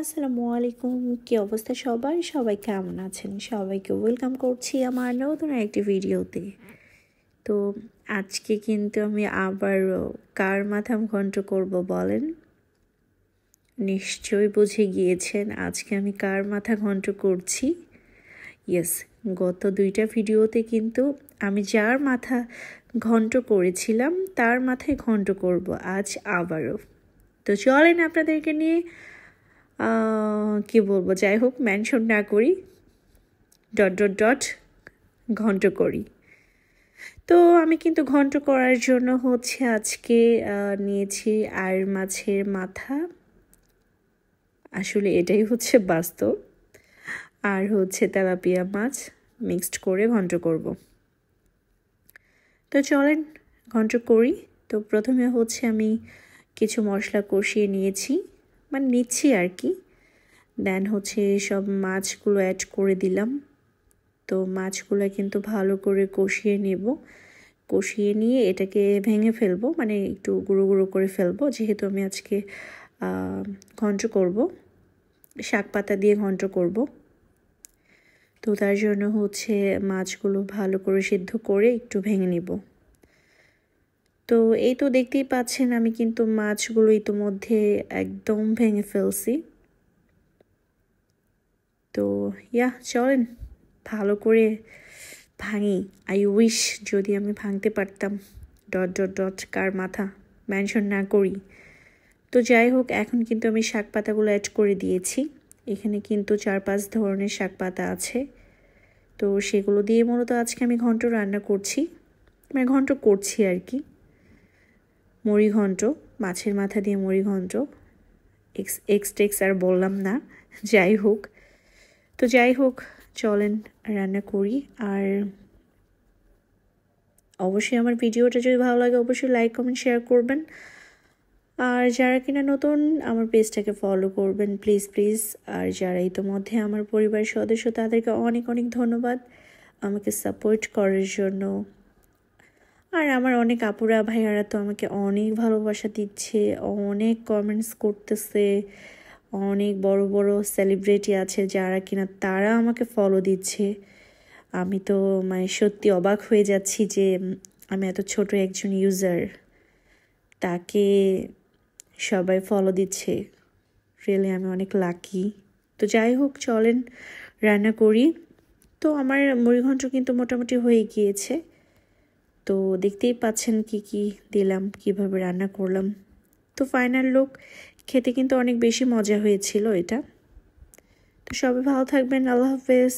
আসসালামু আলাইকুম। কি অবস্থা সবার? সবাই কেমন আছেন? সবাইকে ওয়েলকাম করছি আমার নতুন একটি ভিডিওতে। তো আজকে কিন্তু আমি আবারও কার মাথা ঘন্ট করব বলেন? নিশ্চয়ই বুঝে গিয়েছেন আজকে আমি কার মাথা ঘন্ট করছি। ইয়েস, গত দুইটা ভিডিওতে কিন্তু আমি যার মাথা ঘন্ট করেছিলাম তার মাথায় ঘন্ট করব আজ আবারও। তো চলেন আপনাদেরকে নিয়ে কি বলবো, যাই হোক মেনশন না করি, ডট ডট ডট ঘন্ট করি। তো আমি কিন্তু ঘন্ট করার জন্য আজকে নিয়েছি আর মাছের মাথা, আসলে এটাই বাস্তব, আর তেলাপিয়া মাছ মিক্সড করে ঘন্ট করব। তো চলেন ঘন্ট করি। তো প্রথমে আমি কিছু মশলা কষিয়ে নিয়েছি, মানে নিচ্ছি আর কি। দেন সব মাছগুলো অ্যাড করে দিলাম। তো মাছগুলো কিন্তু ভালো করে কষিয়ে নেব। কষিয়ে নিয়ে এটাকে ভেঙে ফেলবো, মানে একটু গুঁড়ো গুঁড়ো করে ফেলবো, যেহেতু আমি আজকে ঘন্ট করব, শাক পাতা দিয়ে ঘন্ট করব। তো তার জন্য মাছগুলো ভালো করে সিদ্ধ করে একটু ভেঙে নিব। তো এই তো দেখতেই পাচ্ছেন আমি কিন্তু মাছগুলো ইতোমধ্যে একদম ভেঙে ফেলছি। তো চলেন ভালো করে ভাঙি। আই উইশ যদি আমি ভাঙতে পারতাম, ডট ডট ডট কার মাথা মেনশন না করি। তো যাই হোক, এখন কিন্তু আমি শাক পাতাগুলো অ্যাড করে দিয়েছি। এখানে কিন্তু 4-5 ধরনের শাক পাতা আছে। তো সেগুলো দিয়ে মূলত আজকে আমি ঘন্ট রান্না করছি, মানে ঘন্ট করছি আর কি। মুড়ি ঘন্ট, মাছের মাথা দিয়ে মুড়ি ঘন্ট, এক্স আর বললাম না। যাই হোক, চলেন রান্না করি। আর অবশ্যই আমার ভিডিওটা যদি ভালো লাগে অবশ্যই লাইক কমেন্ট শেয়ার করবেন। আর যারা কিনা নতুন আমার পেজটাকে ফলো করবেন প্লিজ। আর যারা ইতোমধ্যে আমার পরিবারের সদস্য তাদেরকে অনেক অনেক ধন্যবাদ আমাকে সাপোর্ট করার জন্য। আর আমার অনেক আপুরা ভাইয়ারা তো আমাকে অনেক ভালোবাসা দিচ্ছে, অনেক কমেন্টস করতেছে। অনেক বড় বড় সেলিব্রিটি আছে যারা কিনা তারা আমাকে ফলো দিচ্ছে। আমি তো মানে সত্যি অবাক হয়ে যাচ্ছি যে আমি এত ছোট একজন ইউজার, তাকে সবাই ফলো দিচ্ছে। রিয়েলি আমি অনেক লাকি। তো যাই হোক, চলেন রান্না করি। তো আমার মুড়িঘণ্ট কিন্তু মোটামুটি হয়ে গিয়েছে। তো দেখতেই পাচ্ছেন কি কি দিলাম, কিভাবে রান্না করলাম। তো ফাইনাল লুক, খেতে কিন্তু অনেক বেশি মজা হয়েছিল এটা। তো সবাই ভালো থাকবেন, আল্লাহ হাফেজ।